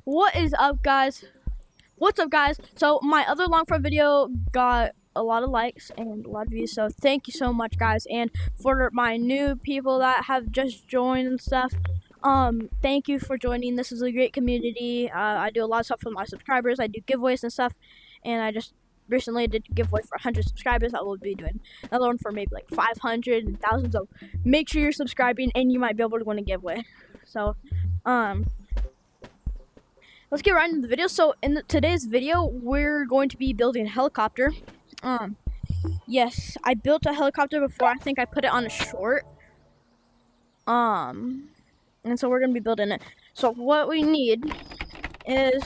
What is up, guys? What's up, guys? So my other long form video got a lot of likes and a lot of views, so thank you so much, guys. And for my new people that have just joined and stuff, thank you for joining. This is a great community. I do a lot of stuff with my subscribers. I do giveaways and stuff, and I just recently did a giveaway for 100 subscribers. I will be doing another one for maybe like 500 and thousands. So make sure you're subscribing, and you might be able to win a giveaway. So, let's get right into the video. So in today's video, we're going to be building a helicopter. Yes, I built a helicopter before. I think I put it on a short. And so we're gonna be building it. So what we need is,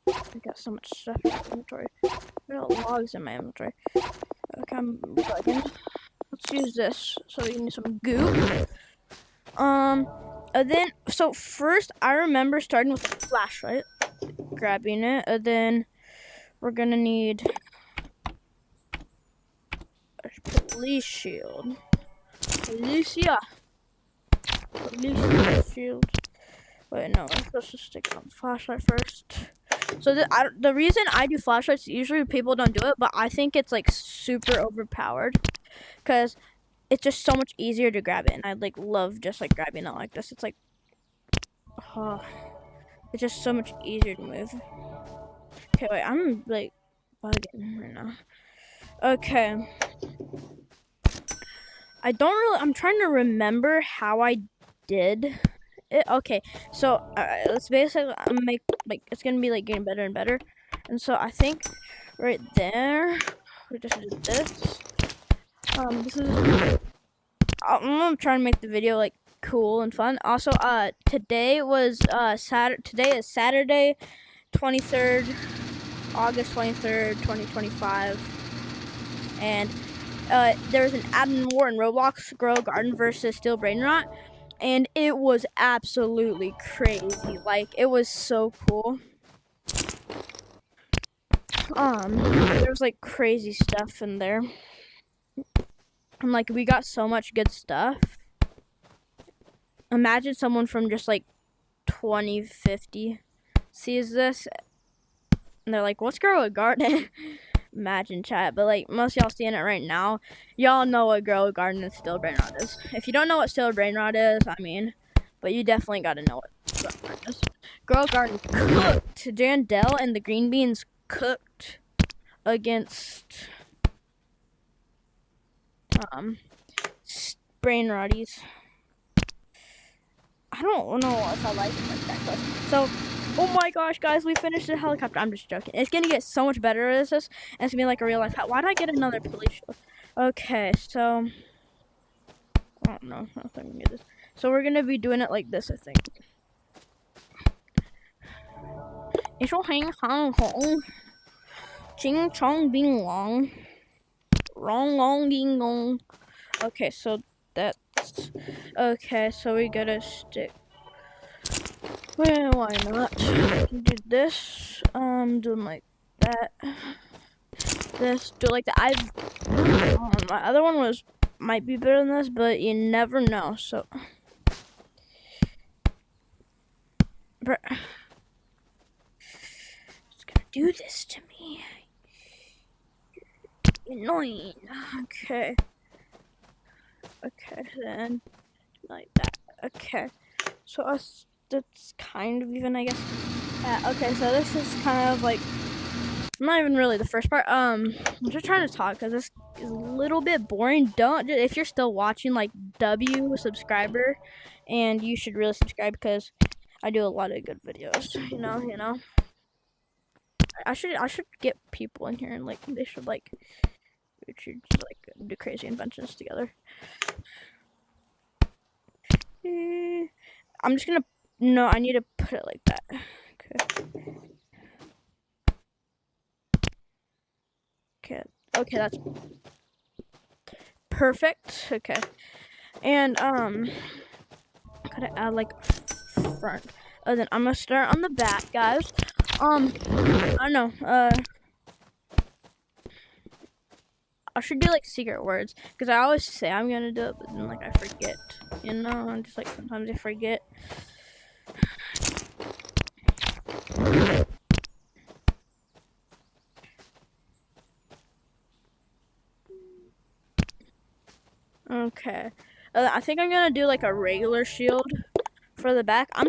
I got so much stuff in my inventory. I got logs in my inventory. Okay, I'm bugging. Let's use this. So you need some goo. And then, so first, I remember starting with a flashlight, grabbing it, and then we're gonna need a police shield. Police shield. Wait, no, I'm supposed to stick it on the flashlight first. So the reason I do flashlights, usually people don't do it, but I think it's like super overpowered, because it's just so much easier to grab it, and I like love just like grabbing it like this. It's like, it's just so much easier to move. Okay, wait, I'm like bugging right now. Okay, I'm trying to remember how I did it. Okay, so it's basically it's gonna be like getting better and better, and so I think right there we just did this. This is, I'm gonna try and make the video like cool and fun. Also, today was today is Saturday, 23rd, August 23rd, 2025, and there was an admin war in Roblox, Grow Garden versus Steel Brainrot, and it was absolutely crazy. Like, it was so cool. There was like crazy stuff in there. And like, we got so much good stuff. Imagine someone from just like 2050 sees this and they're like, what's Grow a Garden? Imagine, chat. But like, most of y'all seeing it right now, y'all know what Grow a Garden and Steel Brainrot is. If you don't know what Steel Brainrot is, I mean, but you definitely gotta know what Grow a Garden is. Grow a Garden cooked. Jandel and the green beans cooked against Brainrotties. I don't know if I like it like that close. So, oh my gosh, guys, we finished the helicopter. I'm just joking. It's gonna get so much better as this, and it's gonna be like a real life. Why did I get another police shield? Okay, so I don't know. I don't think we can get this. So we're gonna be doing it like this, I think. Ching chong bing long. Wrong long ding gong. Okay, so that's okay, so we gotta stick. Well, why not? Do this. Doing like that. This, do like that. My other one might be better than this, but you never know. So, it's gonna do this to me. Annoying. Okay. Okay, then like that. Okay, so that's kind of even, I guess. Okay, so this is kind of like not even really the first part. I'm just trying to talk because this is a little bit boring. Don't, if you're still watching, like, subscriber, and you should really subscribe because I do a lot of good videos. You know. I should get people in here and like they should like. We should just, like, do crazy inventions together. I'm just gonna, no, I need to put it like that. Okay, that's perfect. Okay, and gotta add like front. Then I'm gonna start on the back, guys. I don't know. I should do like secret words because I always say I'm gonna do it, but then like I forget. I'm just like sometimes I forget. Okay. I think I'm gonna do like a regular shield for the back. I'm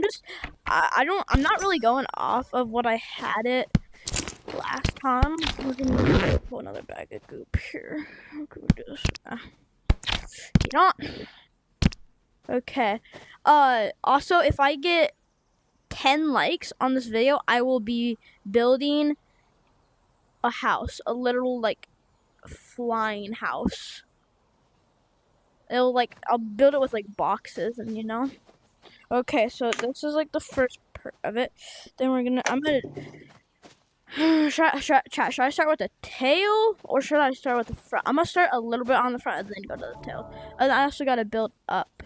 I'm not really going off of what I had it last time. We're gonna pull another bag of goop here. How can we do this? You know what? Okay. Also, if I get 10 likes on this video, I will be building a house, a literal like flying house. It'll like I'll build it with like boxes and you know. Okay, so this is like the first part of it. Then I'm gonna should I start with the tail or should I start with the front? I'm gonna start a little bit on the front and then go to the tail. And I also gotta build up.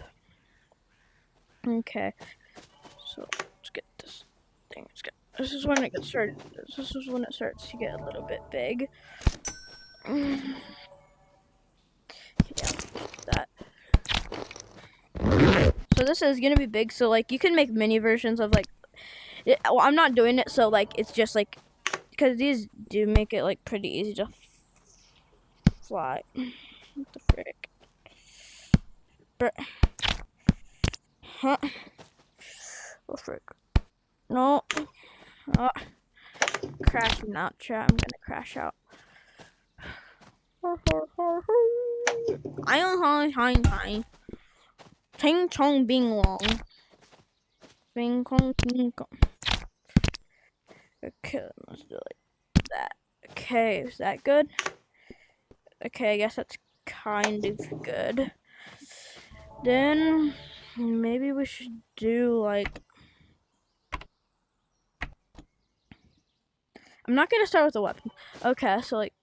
Okay, so let's get this thing. This is when it gets started. This is when it starts to get a little bit big. Yeah, that. So this is gonna be big. So like you can make mini versions of like. Well, I'm not doing it. So like it's just like because these do make it like pretty easy to fly. What the frick? Huh? Oh frick! No. Crashing out, chat. I'm gonna crash out. Hi. Ting chong bing long. Bing kong ting kong. Okay, let's do like that. Okay, is that good? Okay, I guess that's kind of good. Then maybe we should do like. I'm not gonna start with a weapon. Okay, so like.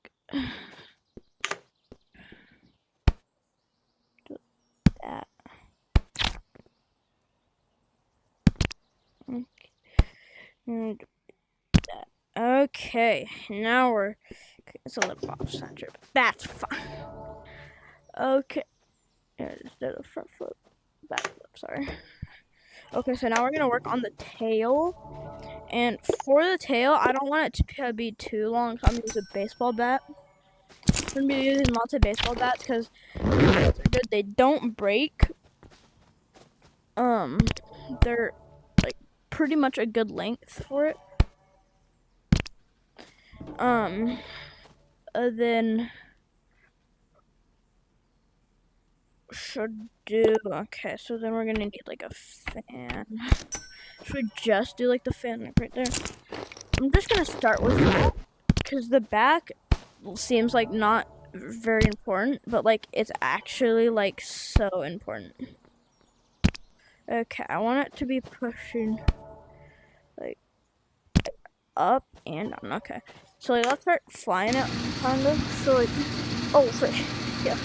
That. Okay, now we're. It's a little off center, but that's fine. Okay. Instead of front flip, back flip, sorry. Okay, so now we're gonna work on the tail. And for the tail, I don't want it to be too long, so I'm gonna use a baseball bat. I'm gonna be using lots of baseball bats because they're good. They don't break. They're like pretty much a good length for it. Then should do okay. So then we're gonna need like a fan. Should we just do like the fan like right there? I'm just gonna start with that because the back seems like not very important, but like it's actually like so important. Okay, I want it to be pushing like up and down. Okay, so like let's start flying it kind of. So like, oh frick, yeah,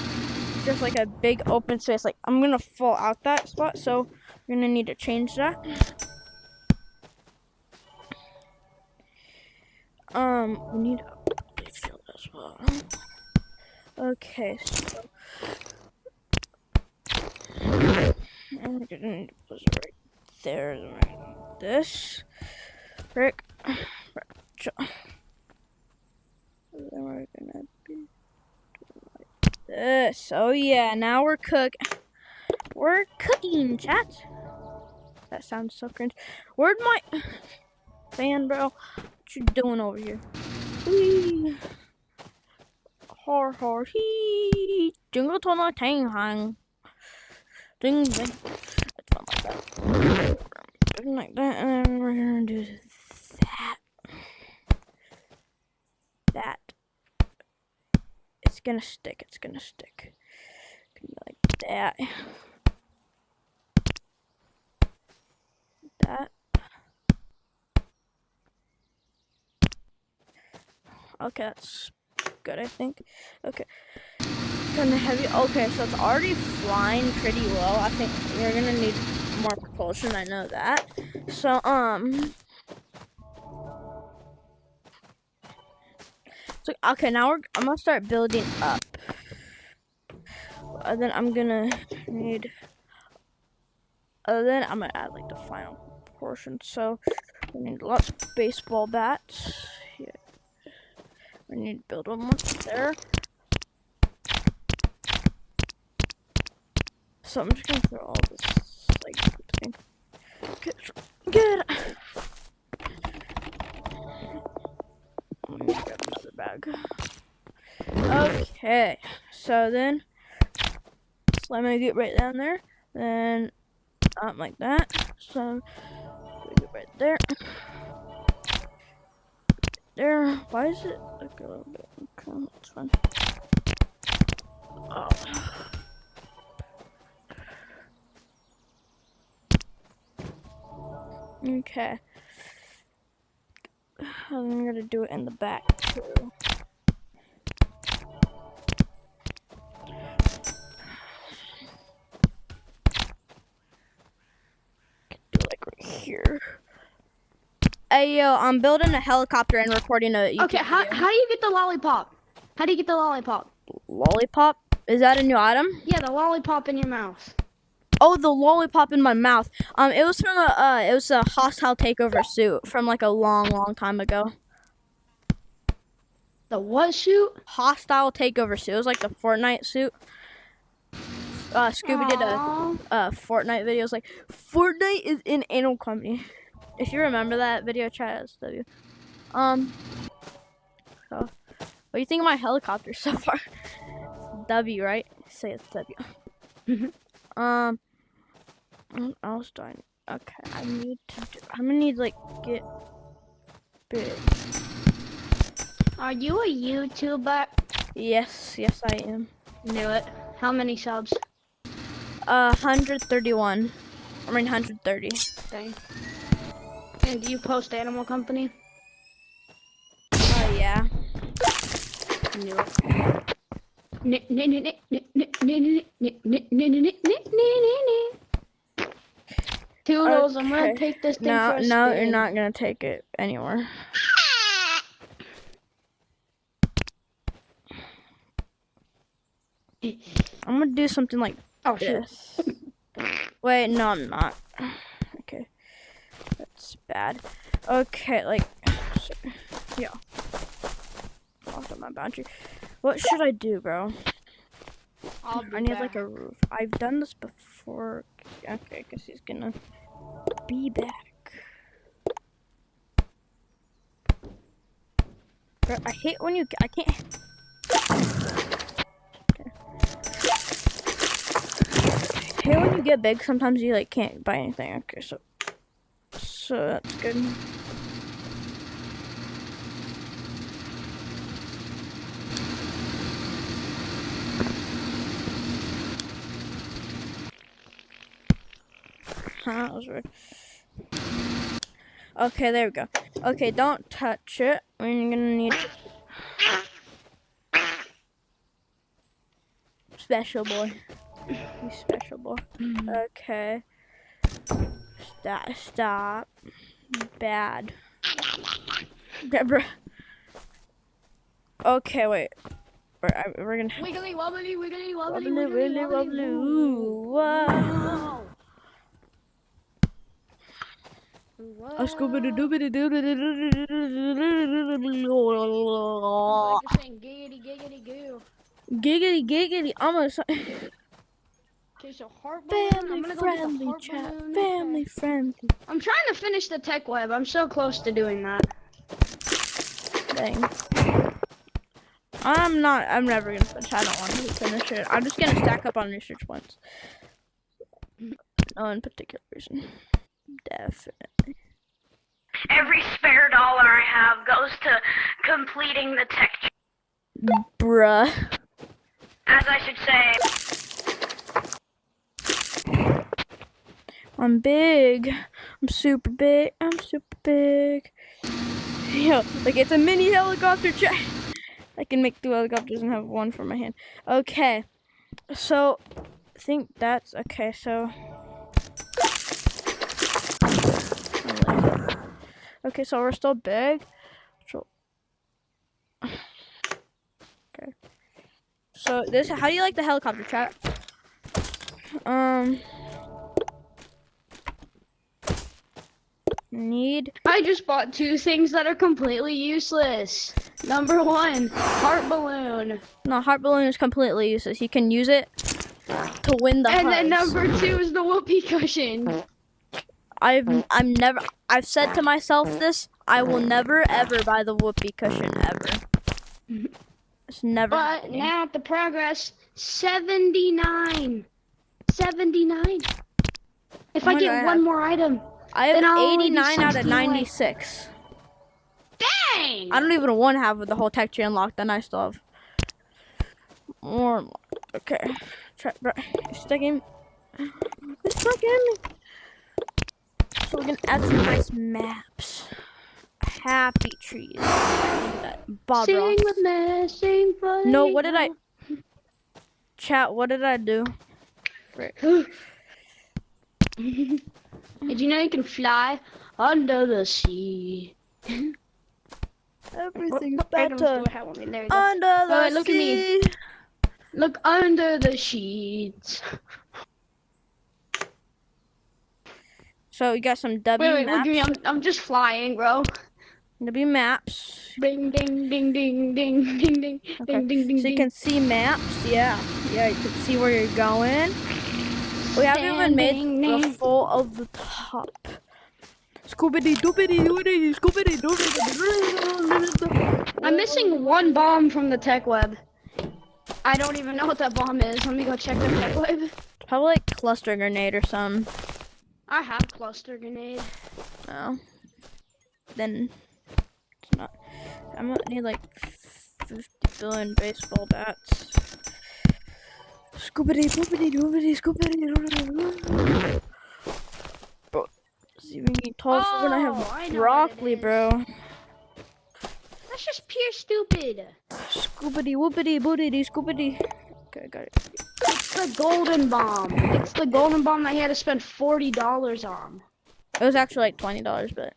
just like a big open space. Like I'm gonna fall out that spot, so we're gonna need to change that. We need a field as well. Okay, so I'm gonna need to put it right there, like this. Frick. Then we're gonna be like this. Oh yeah, now we're cooking. We're cooking, chat. That sounds so cringe. Where'd my fan, bro? What you doing over here? Whee! Har hee! Jingle tunnel tang hang. Ding ding. It's fun like that. Like that, and then we're gonna do that. It's gonna stick. It's gonna stick. Like that. That. Okay, that's good, I think. Okay. Kind of heavy. Okay, so it's already flying pretty low. I think we're gonna need more propulsion. I know that. So, So, okay, now I'm gonna start building up. Then I'm gonna need. Then I'm gonna add like the final portion. So we need lots of baseball bats. Yeah. We need to build one more there. So I'm just gonna throw all this like thing. Good. Let me grab another bag. Okay. So then let me get right down there. Then like that. So we get right there. There. Why is it like a little bit? Okay, that's fine. Oh. Okay. I'm gonna do it in the back too. Do like right here. Hey yo, I'm building a helicopter and recording a YouTube Okay, how do you get the lollipop? How do you get the lollipop? Lollipop? Is that a new item? Yeah, the lollipop in your mouth. Oh, the lollipop in my mouth. It was from it was a hostile takeover suit from like a long time ago. The what suit? Hostile takeover suit. It was like the Fortnite suit. Scooby did a Fortnite video. It was like, Fortnite is in Animal Company. If you remember that video, chat as W. So, what do you think of my helicopter so far? W, right? Say it's W. What else do I need? Okay, I'm gonna need like get big. Are you a YouTuber? Yes, I am. Knew it. How many subs? 131. I mean 130. Dang. And do you post Animal Company? Yeah. Knew it. Toodles, I'm gonna take this thing for a spin. No, you're not gonna take it anywhere. I'm gonna do something like this. Wait, no, I'm not. Okay, that's bad. Okay, like, yeah. Off my boundary. What should I do, bro? I need like a roof. I've done this before. Okay, because he's gonna be back. Bro, I hate when you. I can't. Okay. I hate when you get big. Sometimes you like can't buy anything. Okay, so that's good. That was weird. Okay, there we go. Okay, don't touch it. We're gonna need special boy. You special boy. Okay. Stop. Bad. Deborah. Okay, wait. We're gonna. Wiggly wobbly, wiggly wobbly, Wiggly wobbly. Ooh, wow. A scuba doo doo doo doo Giggity giggity goo. Giggity. Almost. Okay, so heart balloon. Family friendly chat. Family friendly. I'm trying to finish the tech web. I'm so close to doing that. Dang. I'm never gonna finish. I don't want to finish it. I'm just gonna stack up on research points. No in particular reason. Definitely. Every spare dollar I have goes to completing the tech. Bruh. As I should say. I'm big. I'm super big. Yo, like it's a mini helicopter chat. I can make 2 helicopters and have one for my hand. Okay. So, I think that's okay. So. Okay, so we're still big. So, okay. So this, how do you like the helicopter chat? I just bought 2 things that are completely useless. Number 1, heart balloon. No, heart balloon is completely useless. You can use it to win the And then hugs. number 2 is the whoopee cushion. I've said to myself this. I will never ever buy the whoopee cushion ever. It's never But happening. now at the progress, 79. 79. If Oh I my get God, one more item, I have then I'll only be 89 out of 60 away. 96. Dang! I don't even want to have the whole tech tree unlocked, and I still have more unlocked. Okay. Try, bro. It's stuck in. It's stuck in me. So we're gonna add some nice maps. Happy trees. Look at that. Bob Sing Ross. with me, sing for No, me. what did I... Chat, what did I do? Frick. Did you know you can fly under the sea? Everything's Items do better I have on me? There you go. under the Wait, look at me. sea. Look under the sheets. So you got some W Wait, look maps. at me. I'm just flying, bro. W maps. Ding, ding, ding, ding, ding, ding, ding, Okay. ding, ding, ding, So you ding. can see maps. Yeah. Yeah, you can see where you're going. We haven't even made the full of the top. Scoobity doobity doobity scoobity doobity. I'm missing one bomb from the tech web. I don't even know what that bomb is. Let me go check the tech web. Probably like cluster grenade or something. I have cluster grenade. Oh. Then it's not. I'm gonna need like 50 billion baseball bats. Scoobity doobity doobity scoobity doobity. Bro, it's even getting tall for when I I have know what it broccoli, is. bro. That's just pure stupid. Scoobity whoopity bootity scoobity. Okay, I got it. It's the golden bomb. It's the golden bomb that he had to spend $40 on. It was actually like $20, but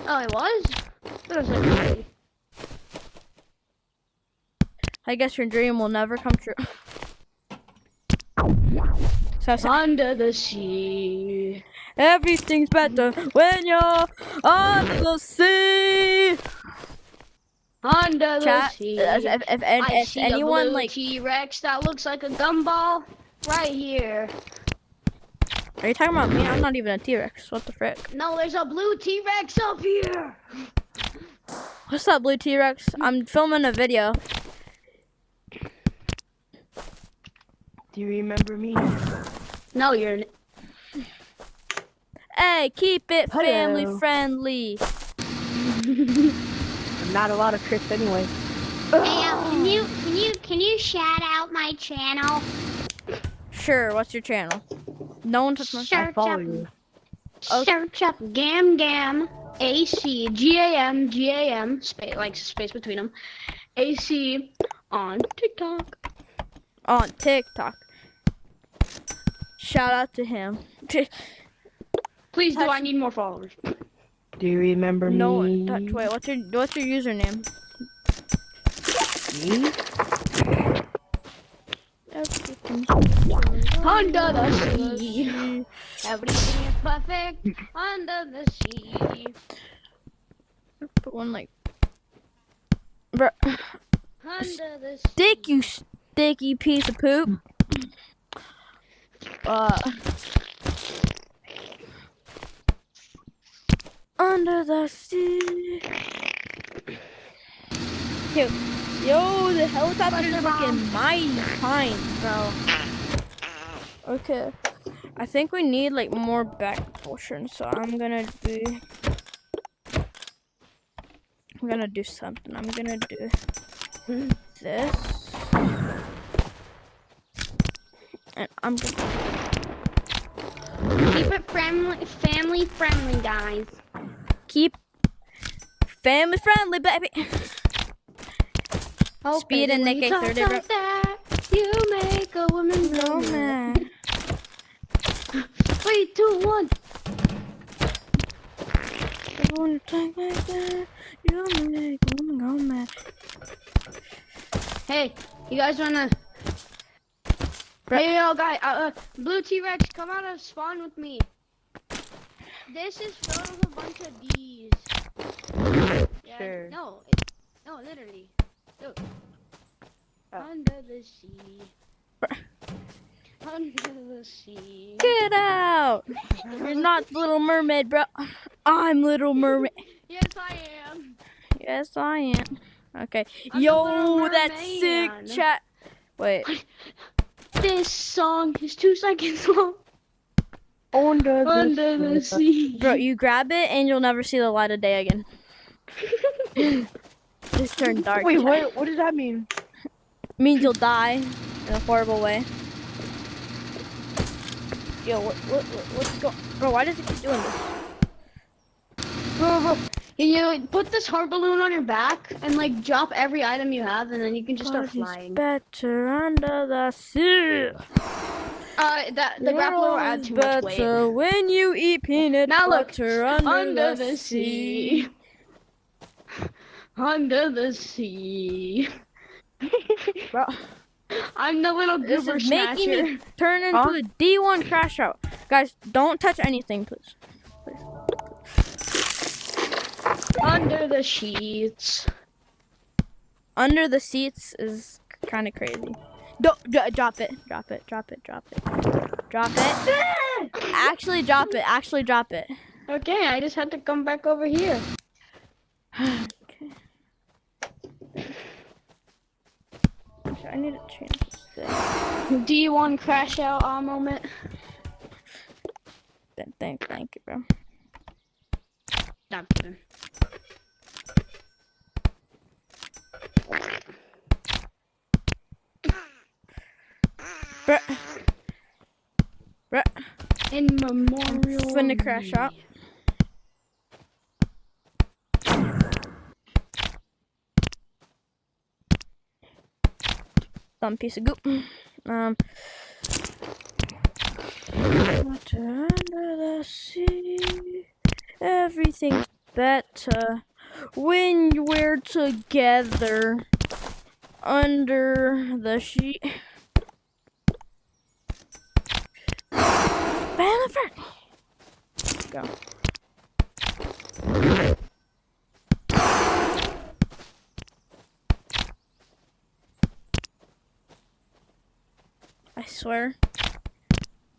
Oh, it was? It was like 40. I guess your dream will never come true. So I said, Under the sea. everything's better when you're under the sea. Under the Chat, sea. if I see anyone a blue like, T-Rex that looks like a gumball right here. are you talking about me? I'm not even a T-Rex. What the frick? No, there's a blue T-Rex up here. What's up, blue T-Rex? I'm filming a video. Do you remember me? No, you're. Hey, keep it Hello. family friendly. Not a lot of tricks anyway. Hey, can you shout out my channel? Sure. What's your channel? No one touched my. I Search follow up, you. search up Gam Gam AC GAM space between them. AC on TikTok. On TikTok. Shout out to him. Please do. I need more followers. Do you remember No me? one touch. Wait, what's your username? Me? Under the sea. Everything is perfect under the sea. Put one like. Bruh. Under the sea. Stick, you sticky piece of poop. Under the sea. Yo, the helicopter is looking mighty fine, bro. Okay. I think we need like more back portion, so I'm gonna do something. I'm gonna do this. And I'm gonna Keep it family friendly, guys. keep family friendly, baby. Oh, Speed baby, and when Nick you talk A30, bro. like that, you make a woman No go man. mad. 3, 2, 1. When you talk like that, you make a woman go mad. Hey, you guys wanna? Bro. Hey, yo, guy, blue T-Rex, come out of spawn with me. This is filled with a bunch of D's. Yeah, Sure. no, no, literally. Look. Oh. Under the sea. not Little Mermaid, bro. I'm Little Mermaid. Yes, I am. Yes, I am. Okay. I'm the Little Yo, that's sick, Merman. chat. Wait. This song is 2 seconds long. Under Under the sea. Bro, you grab it and you'll never see the light of day again. Just turn dark. Wait, chat. what does that mean? Means you'll die in a horrible way. Yo, what's going? Bro, why does it keep doing this? Bro, you put this heart balloon on your back and like drop every item you have, and then you can just start Body's flying. better under the sea. The grappler will add too much weight. Better when you eat peanut Now look, butter under the sea. Under the sea. Bro, I'm the little this goober is making snatcher. me turn into a D1 crash out. Guys, don't touch anything, please. Under the sheets. Under the seats is kind of crazy. Drop it. Drop it. Drop it. Drop it. Drop it. Actually, drop it. Actually, drop it. Okay, I just had to come back over here. Okay. Actually, I need to change this thing. D1 crash out moment. Thank you, bro. Not good. Bruh. Bruh. In memorial. Finna crash out. Dumb piece of goop. Water under the sea. Everything's better when we're together under the sheet. Benefit. Go. I swear.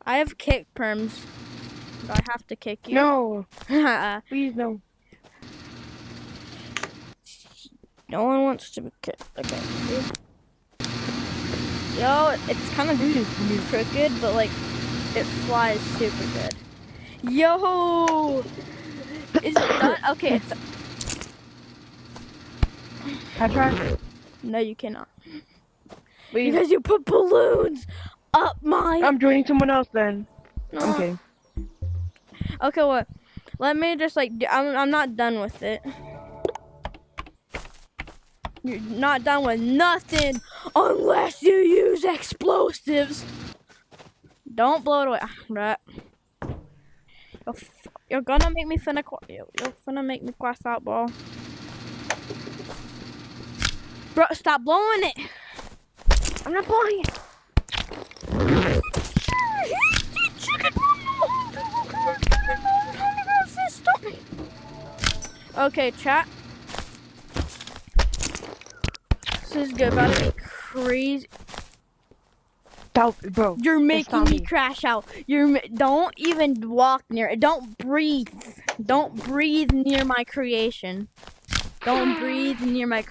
I have kick perms. Do I have to kick you? No, No. please no. No one wants to be kicked. Okay. See? Yo, it's kind of crooked, but like, it flies super good. Yo! Is it done? Okay, it's... I tried. No, you cannot. Please. Because you put balloons up my... I'm joining someone else then. No. Okay. Okay, what? Let me just like... I'm not done with it. You're not done with nothing unless you use explosives. Don't blow it away. Right. You're gonna make me finna... You're finna make me cross out, bro. Bro, stop blowing it. I'm not blowing it. Okay, chat. This is good. About to be crazy. Bro. You're making not me me. crash out. Don't even walk near it. Don't breathe. Don't breathe near my creation. Don't breathe near my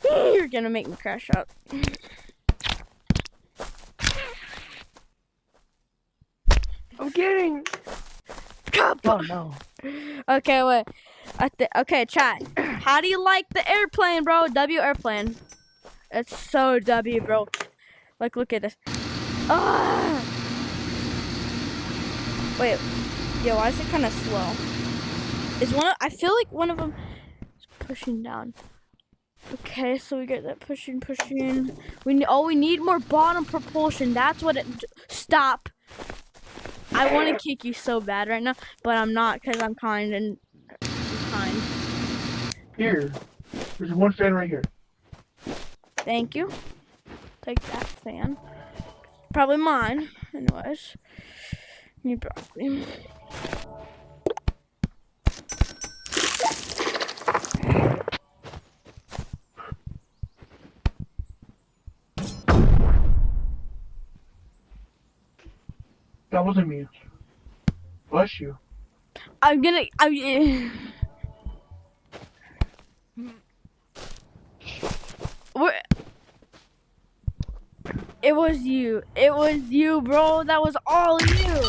You're gonna make me crash out. I'm kidding. Oh no. Okay, wait. Okay, chat. How do you like the airplane, bro? W airplane. It's so W, bro. Like, look at this. Ah! Wait. Yo, why is it kind of slow? I feel like one of them is pushing down. Okay, so we get that pushing. We need more bottom propulsion. That's what it. Stop. I want to kick you so bad right now, but I'm not because I'm kind and kind. Here. There's one fan right here. Thank you. Take that fan. Probably mine. Anyways. Need broccoli. That wasn't me. What? bless you. I'm gonna. Where- It was you. It was you, bro. That was all you.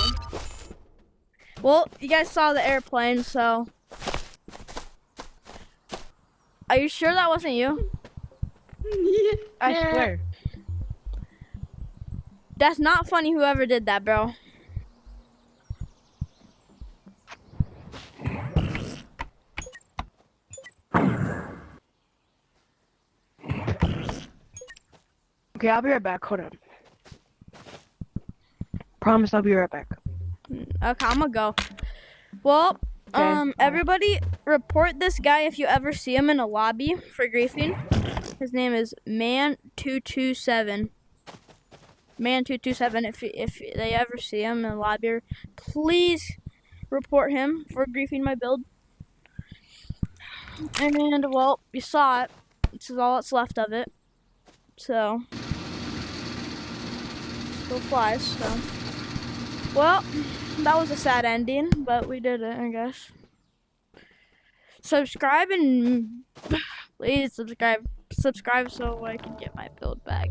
Well, you guys saw the airplane, so. Are you sure that wasn't you? I swear. That's not funny, whoever did that, bro. Okay, I'll be right back. Hold on. Promise I'll be right back. Okay, I'm gonna go. Well, Okay. everybody report this guy if you ever see him in a lobby for griefing. His name is Man227. Man227. If they ever see him in a lobby, please report him for griefing my build. And well, you saw it. This is all that's left of it. So still flies. So well, that was a sad ending, but we did it, I guess. Subscribe and please subscribe so I can get my build back.